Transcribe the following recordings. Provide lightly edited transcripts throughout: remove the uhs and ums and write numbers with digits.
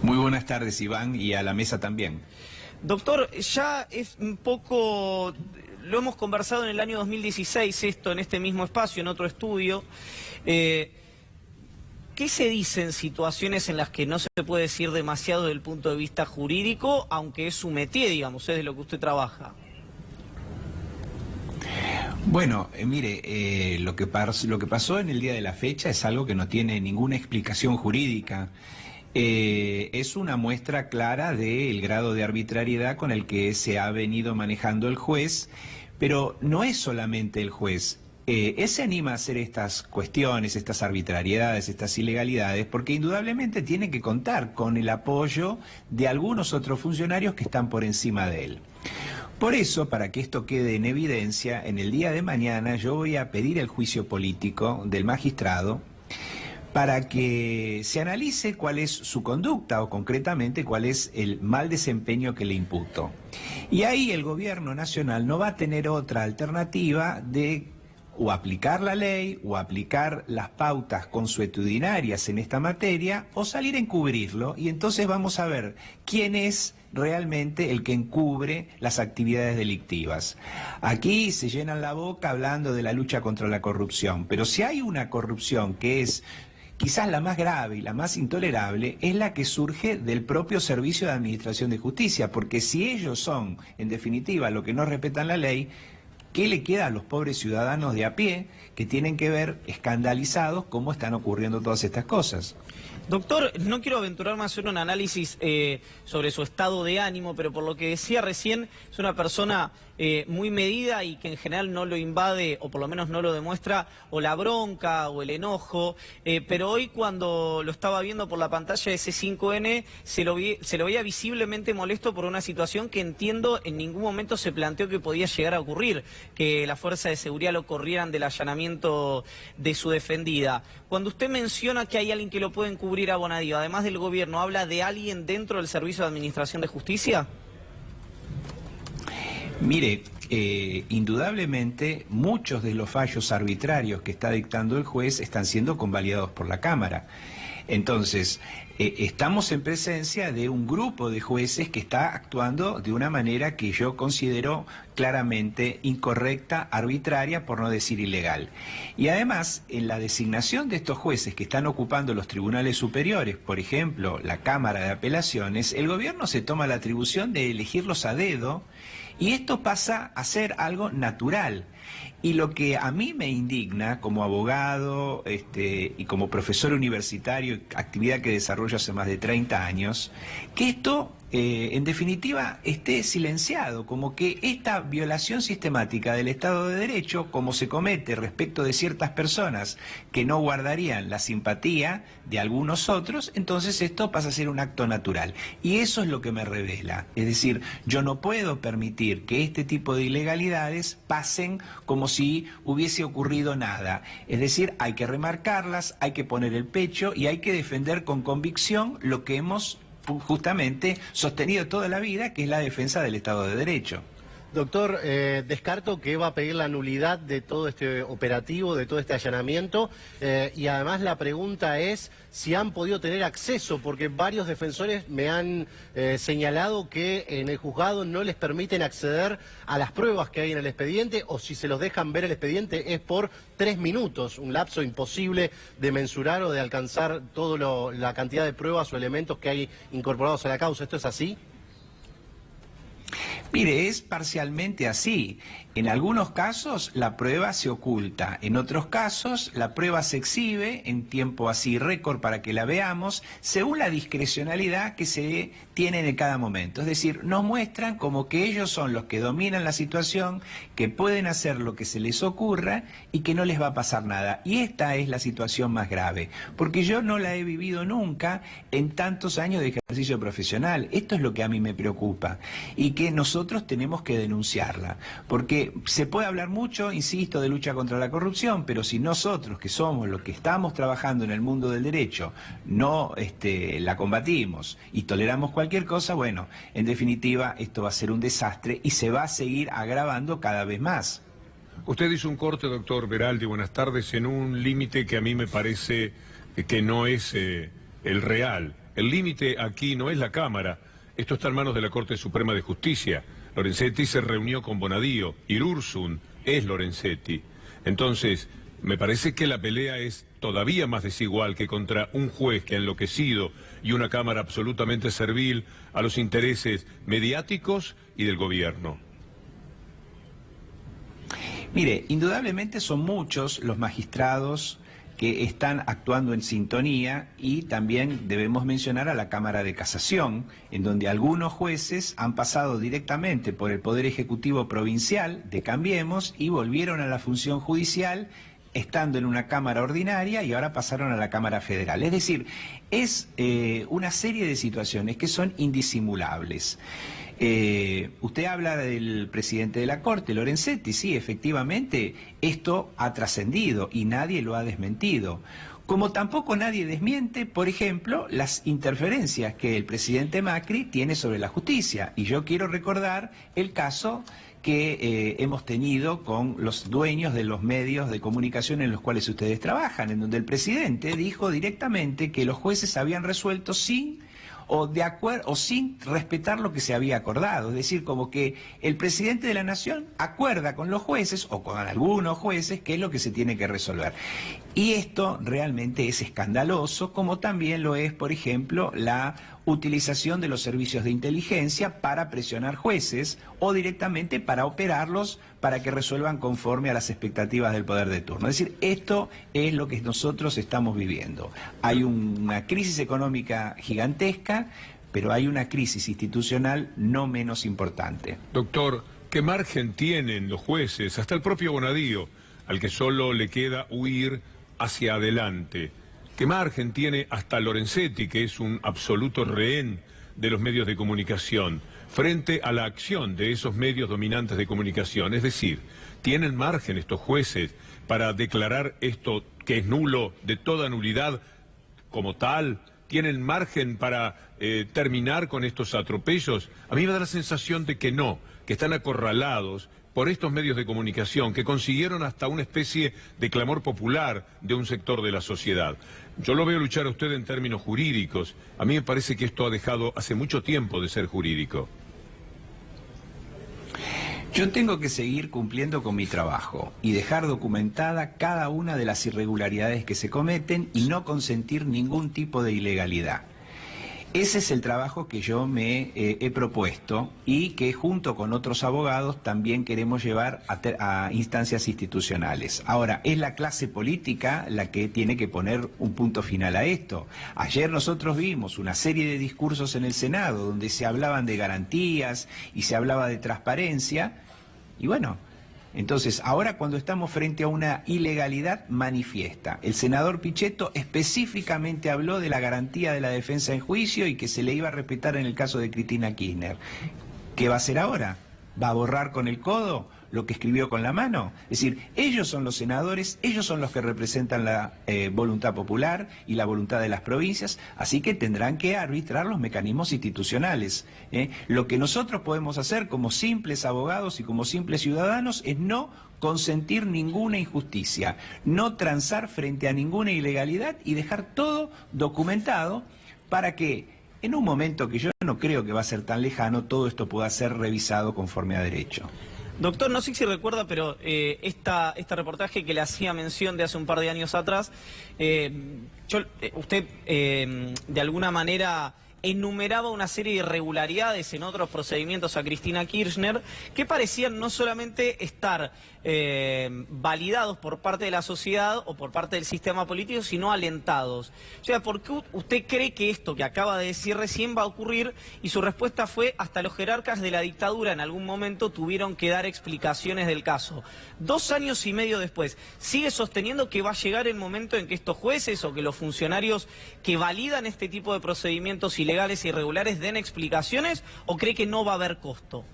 Muy buenas tardes, Iván, y a la mesa también. Doctor, ya es un poco, lo hemos conversado en el año 2016, esto en este mismo espacio, en otro estudio. ¿Qué se dice en situaciones en las que no se puede decir demasiado desde el punto de vista jurídico, aunque es su métier, digamos, es de lo que usted trabaja? Bueno, mire, lo que pasó en el día de la fecha es algo que no tiene ninguna explicación jurídica. Es una muestra clara del grado de arbitrariedad con el que se ha venido manejando el juez, pero no es solamente el juez. Él se anima a hacer estas cuestiones, estas arbitrariedades, estas ilegalidades, porque indudablemente tiene que contar con el apoyo de algunos otros funcionarios que están por encima de él. Por eso, para que esto quede en evidencia, en el día de mañana yo voy a pedir el juicio político del magistrado para que se analice cuál es su conducta o concretamente cuál es el mal desempeño que le imputó. Y ahí el gobierno nacional no va a tener otra alternativa de o aplicar la ley o aplicar las pautas consuetudinarias en esta materia o salir a encubrirlo, y entonces vamos a ver quién es realmente el que encubre las actividades delictivas. Aquí se llenan la boca hablando de la lucha contra la corrupción, pero si hay una corrupción que es quizás la más grave y la más intolerable, es la que surge del propio Servicio de Administración de Justicia, porque si ellos son, en definitiva, los que no respetan la ley, ¿qué le queda a los pobres ciudadanos de a pie que tienen que ver escandalizados cómo están ocurriendo todas estas cosas? Doctor, no quiero aventurarme a hacer un análisis sobre su estado de ánimo, pero por lo que decía recién, es una persona muy medida y que en general no lo invade, o por lo menos no lo demuestra, o la bronca o el enojo, pero hoy cuando lo estaba viendo por la pantalla de C5N, se lo veía visiblemente molesto por una situación que entiendo en ningún momento se planteó que podía llegar a ocurrir, que la fuerza de seguridad lo corrieran del allanamiento de su defendida. Cuando usted menciona que hay alguien que lo puede encubrir a Bonadío, además del gobierno, ¿habla de alguien dentro del Servicio de Administración de Justicia? Mire, indudablemente muchos de los fallos arbitrarios que está dictando el juez están siendo convalidados por la Cámara. Entonces, estamos en presencia de un grupo de jueces que está actuando de una manera que yo considero claramente incorrecta, arbitraria, por no decir ilegal. Y además, en la designación de estos jueces que están ocupando los tribunales superiores, por ejemplo, la Cámara de Apelaciones, el gobierno se toma la atribución de elegirlos a dedo, y esto pasa a ser algo natural. Y lo que a mí me indigna como abogado y como profesor universitario, actividad que desarrollo hace más de 30 años, que esto en definitiva esté silenciado, como que esta violación sistemática del Estado de Derecho, como se comete respecto de ciertas personas que no guardarían la simpatía de algunos otros, entonces esto pasa a ser un acto natural. Y eso es lo que me revela. Es decir, yo no puedo permitir que este tipo de ilegalidades pasen como si hubiese ocurrido nada. Es decir, hay que remarcarlas, hay que poner el pecho y hay que defender con convicción lo que hemos justamente sostenido toda la vida, que es la defensa del Estado de Derecho. Doctor, descarto que va a pedir la nulidad de todo este operativo, de todo este allanamiento, y además la pregunta es si han podido tener acceso, porque varios defensores me han señalado que en el juzgado no les permiten acceder a las pruebas que hay en el expediente, o si se los dejan ver el expediente es por 3 minutos, un lapso imposible de mensurar o de alcanzar toda la cantidad de pruebas o elementos que hay incorporados a la causa. ¿Esto es así? Mire, es parcialmente así. En algunos casos la prueba se oculta, en otros casos la prueba se exhibe en tiempo así récord para que la veamos, según la discrecionalidad que se tiene en cada momento. Es decir, nos muestran como que ellos son los que dominan la situación, que pueden hacer lo que se les ocurra y que no les va a pasar nada. Y esta es la situación más grave, porque yo no la he vivido nunca en tantos años de ejercicio profesional. Esto es lo que a mí me preocupa y que nosotros tenemos que denunciarla, porque se puede hablar mucho, insisto, de lucha contra la corrupción, pero si nosotros, que somos los que estamos trabajando en el mundo del derecho, no la combatimos y toleramos cualquier cosa, bueno, en definitiva esto va a ser un desastre y se va a seguir agravando cada vez más. Usted hizo un corte, doctor Beraldi, buenas tardes, en un límite que a mí me parece que no es el real. El límite aquí no es la Cámara. Esto está en manos de la Corte Suprema de Justicia. Lorenzetti se reunió con Bonadío. Irursun es Lorenzetti. Entonces, me parece que la pelea es todavía más desigual que contra un juez que ha enloquecido y una Cámara absolutamente servil a los intereses mediáticos y del gobierno. Mire, indudablemente son muchos los magistrados que están actuando en sintonía y también debemos mencionar a la Cámara de Casación, en donde algunos jueces han pasado directamente por el Poder Ejecutivo Provincial de Cambiemos y volvieron a la función judicial estando en una Cámara ordinaria y ahora pasaron a la Cámara Federal. Es decir, es una serie de situaciones que son indisimulables. Usted habla del presidente de la Corte, Lorenzetti. Sí, efectivamente, esto ha trascendido y nadie lo ha desmentido. Como tampoco nadie desmiente, por ejemplo, las interferencias que el presidente Macri tiene sobre la justicia. Y yo quiero recordar el caso que hemos tenido con los dueños de los medios de comunicación en los cuales ustedes trabajan, en donde el presidente dijo directamente que los jueces habían resuelto sin respetar lo que se había acordado. Es decir, como que el presidente de la Nación acuerda con los jueces o con algunos jueces qué es lo que se tiene que resolver. Y esto realmente es escandaloso, como también lo es, por ejemplo, la utilización de los servicios de inteligencia para presionar jueces o directamente para operarlos para que resuelvan conforme a las expectativas del poder de turno. Es decir, esto es lo que nosotros estamos viviendo. Hay una crisis económica gigantesca, pero hay una crisis institucional no menos importante. Doctor, ¿qué margen tienen los jueces, hasta el propio Bonadío, al que solo le queda huir hacia adelante? ¿Qué margen tiene hasta Lorenzetti, que es un absoluto rehén de los medios de comunicación, frente a la acción de esos medios dominantes de comunicación? Es decir, ¿tienen margen estos jueces para declarar esto que es nulo, de toda nulidad como tal? ¿Tienen margen para terminar con estos atropellos? A mí me da la sensación de que no, que están acorralados por estos medios de comunicación que consiguieron hasta una especie de clamor popular de un sector de la sociedad. Yo lo veo luchar a usted en términos jurídicos. A mí me parece que esto ha dejado hace mucho tiempo de ser jurídico. Yo tengo que seguir cumpliendo con mi trabajo y dejar documentada cada una de las irregularidades que se cometen y no consentir ningún tipo de ilegalidad. Ese es el trabajo que yo me he propuesto y que junto con otros abogados también queremos llevar a instancias institucionales. Ahora, es la clase política la que tiene que poner un punto final a esto. Ayer nosotros vimos una serie de discursos en el Senado donde se hablaban de garantías y se hablaba de transparencia y bueno... Entonces, ahora cuando estamos frente a una ilegalidad manifiesta, el senador Pichetto específicamente habló de la garantía de la defensa en juicio y que se le iba a respetar en el caso de Cristina Kirchner. ¿Qué va a hacer ahora? ¿Va a borrar con el codo lo que escribió con la mano? Es decir, ellos son los senadores, ellos son los que representan la voluntad popular y la voluntad de las provincias, así que tendrán que arbitrar los mecanismos institucionales. Lo que nosotros podemos hacer como simples abogados y como simples ciudadanos es no consentir ninguna injusticia, no transar frente a ninguna ilegalidad y dejar todo documentado para que en un momento que yo no creo que va a ser tan lejano, todo esto pueda ser revisado conforme a derecho. Doctor, no sé si recuerda, pero este reportaje que le hacía mención de hace un par de años atrás, usted de alguna manera enumeraba una serie de irregularidades en otros procedimientos a Cristina Kirchner que parecían no solamente estar validados por parte de la sociedad o por parte del sistema político, sino alentados. O sea, ¿por qué usted cree que esto que acaba de decir recién va a ocurrir? Y su respuesta fue, hasta los jerarcas de la dictadura en algún momento tuvieron que dar explicaciones del caso. 2 años y medio después, ¿sigue sosteniendo que va a llegar el momento en que estos jueces o que los funcionarios que validan este tipo de procedimientos ilegales e irregulares den explicaciones, o cree que no va a haber costo?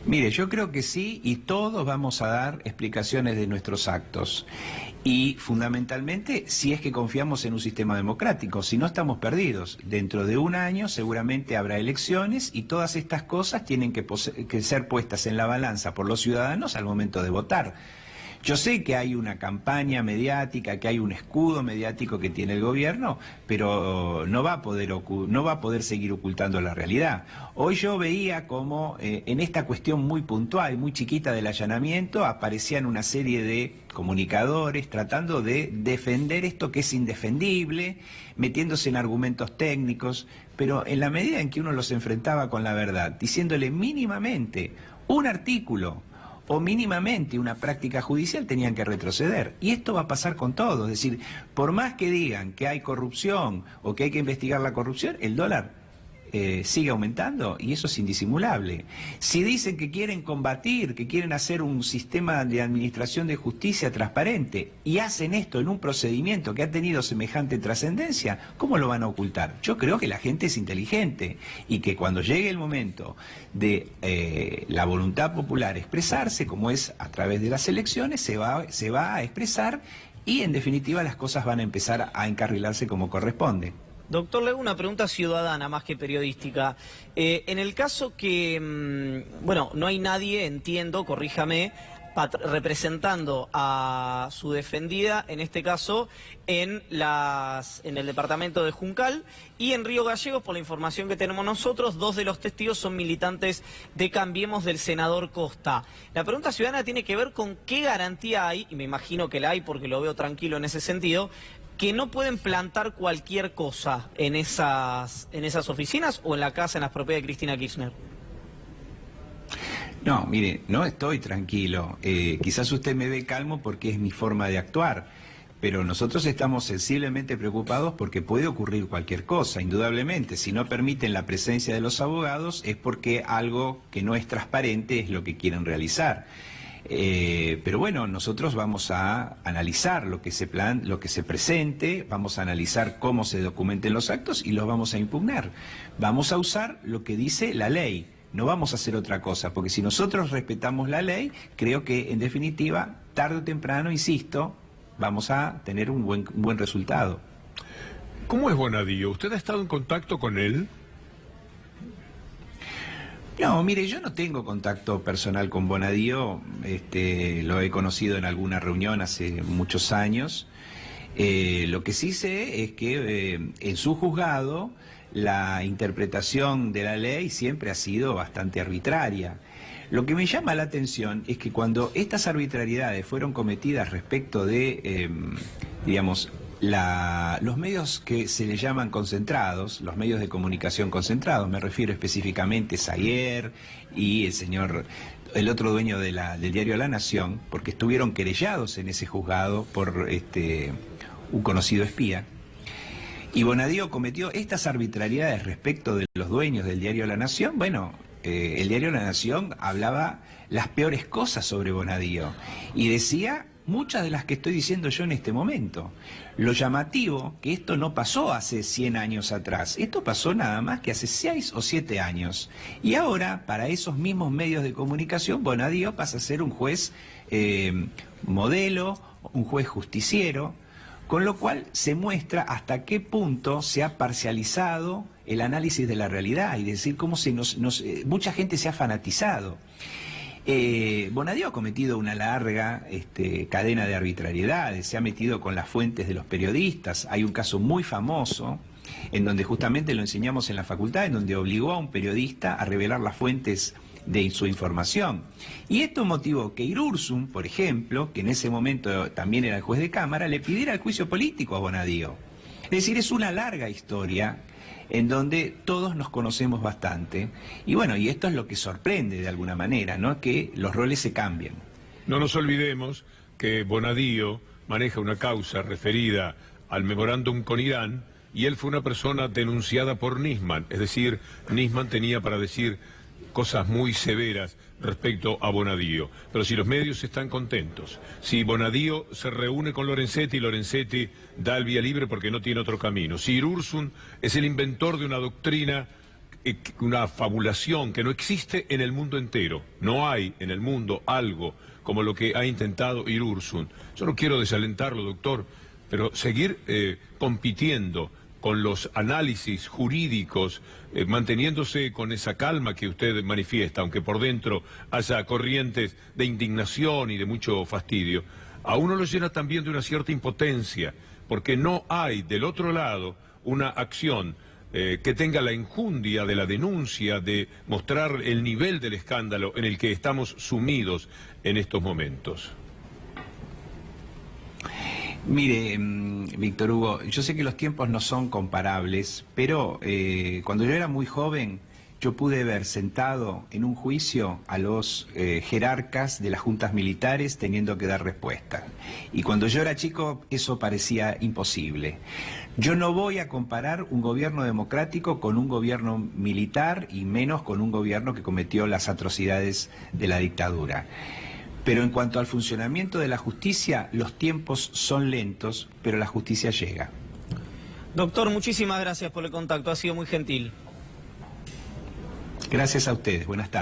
Mire, yo creo que sí, y todos vamos a dar explicaciones de nuestros actos. Y fundamentalmente, si es que confiamos en un sistema democrático, si no estamos perdidos. Dentro de 1 año seguramente habrá elecciones y todas estas cosas tienen que ser puestas en la balanza por los ciudadanos al momento de votar. Yo sé que hay una campaña mediática, que hay un escudo mediático que tiene el gobierno, pero no va a poder seguir ocultando la realidad. Hoy yo veía como en esta cuestión muy puntual, muy chiquita del allanamiento, aparecían una serie de comunicadores tratando de defender esto que es indefendible, metiéndose en argumentos técnicos, pero en la medida en que uno los enfrentaba con la verdad, diciéndole mínimamente un artículo o mínimamente una práctica judicial, tenían que retroceder. Y esto va a pasar con todo. Es decir, por más que digan que hay corrupción o que hay que investigar la corrupción, el dólar sigue aumentando y eso es indisimulable. Si dicen que quieren combatir, que quieren hacer un sistema de administración de justicia transparente y hacen esto en un procedimiento que ha tenido semejante trascendencia, ¿cómo lo van a ocultar? Yo creo que la gente es inteligente y que cuando llegue el momento de la voluntad popular expresarse, como es a través de las elecciones, se va a expresar y en definitiva las cosas van a empezar a encarrilarse como corresponde. Doctor, le hago una pregunta ciudadana más que periodística. En el caso que, bueno, no hay nadie, entiendo, corríjame, representando a su defendida, en este caso, en el departamento de Juncal y en Río Gallegos, por la información que tenemos nosotros, 2 de los testigos son militantes de Cambiemos del senador Costa. La pregunta ciudadana tiene que ver con qué garantía hay, y me imagino que la hay porque lo veo tranquilo en ese sentido, que no pueden plantar cualquier cosa en esas oficinas o en la casa, en las propiedades de Cristina Kirchner. No, mire, no estoy tranquilo. Quizás usted me ve calmo porque es mi forma de actuar, pero nosotros estamos sensiblemente preocupados porque puede ocurrir cualquier cosa, indudablemente. Si no permiten la presencia de los abogados es porque algo que no es transparente es lo que quieren realizar. Pero bueno, nosotros vamos a analizar lo que se presente, vamos a analizar cómo se documenten los actos y los vamos a impugnar. Vamos a usar lo que dice la ley, no vamos a hacer otra cosa, porque si nosotros respetamos la ley, creo que en definitiva, tarde o temprano, insisto, vamos a tener un buen resultado. ¿Cómo es Bonadío? ¿Usted ha estado en contacto con él? No, mire, yo no tengo contacto personal con Bonadío, lo he conocido en alguna reunión hace muchos años. Lo que sí sé es que en su juzgado la interpretación de la ley siempre ha sido bastante arbitraria. Lo que me llama la atención es que cuando estas arbitrariedades fueron cometidas respecto de, digamos, los medios que se le llaman concentrados, los medios de comunicación concentrados, me refiero específicamente a Saguier y el otro dueño del diario La Nación, porque estuvieron querellados en ese juzgado por un conocido espía. Y Bonadío cometió estas arbitrariedades respecto de los dueños del diario La Nación. Bueno, el diario La Nación hablaba las peores cosas sobre Bonadío y decía muchas de las que estoy diciendo yo en este momento. Lo llamativo, que esto no pasó hace 100 años atrás, esto pasó nada más que hace 6 o 7 años. Y ahora, para esos mismos medios de comunicación, Bonadío pasa a ser un juez modelo, un juez justiciero, con lo cual se muestra hasta qué punto se ha parcializado el análisis de la realidad, y decir cómo mucha gente se ha fanatizado. Bonadío ha cometido una larga cadena de arbitrariedades, se ha metido con las fuentes de los periodistas. Hay un caso muy famoso, en donde justamente lo enseñamos en la facultad, en donde obligó a un periodista a revelar las fuentes de su información. Y esto motivó que Irurzun, por ejemplo, que en ese momento también era el juez de cámara, le pidiera el juicio político a Bonadío. Es decir, es una larga historia en donde todos nos conocemos bastante. Y bueno, y esto es lo que sorprende de alguna manera, ¿no? Que los roles se cambian. No nos olvidemos que Bonadío maneja una causa referida al memorándum con Irán y él fue una persona denunciada por Nisman. Es decir, Nisman tenía para decir cosas muy severas respecto a Bonadío. Pero si los medios están contentos, si Bonadío se reúne con Lorenzetti y Lorenzetti da el vía libre porque no tiene otro camino, si Irurzun es el inventor de una doctrina, una fabulación que no existe en el mundo entero, no hay en el mundo algo como lo que ha intentado Irurzun. Yo no quiero desalentarlo, doctor, pero seguir compitiendo con los análisis jurídicos, manteniéndose con esa calma que usted manifiesta, aunque por dentro haya corrientes de indignación y de mucho fastidio, a uno lo llena también de una cierta impotencia, porque no hay del otro lado una acción que tenga la enjundia de la denuncia, de mostrar el nivel del escándalo en el que estamos sumidos en estos momentos. Mire, Víctor Hugo, yo sé que los tiempos no son comparables, pero cuando yo era muy joven, yo pude ver sentado en un juicio a los jerarcas de las juntas militares teniendo que dar respuesta. Y cuando yo era chico, eso parecía imposible. Yo no voy a comparar un gobierno democrático con un gobierno militar y menos con un gobierno que cometió las atrocidades de la dictadura. Pero en cuanto al funcionamiento de la justicia, los tiempos son lentos, pero la justicia llega. Doctor, muchísimas gracias por el contacto, ha sido muy gentil. Gracias a ustedes, buenas tardes.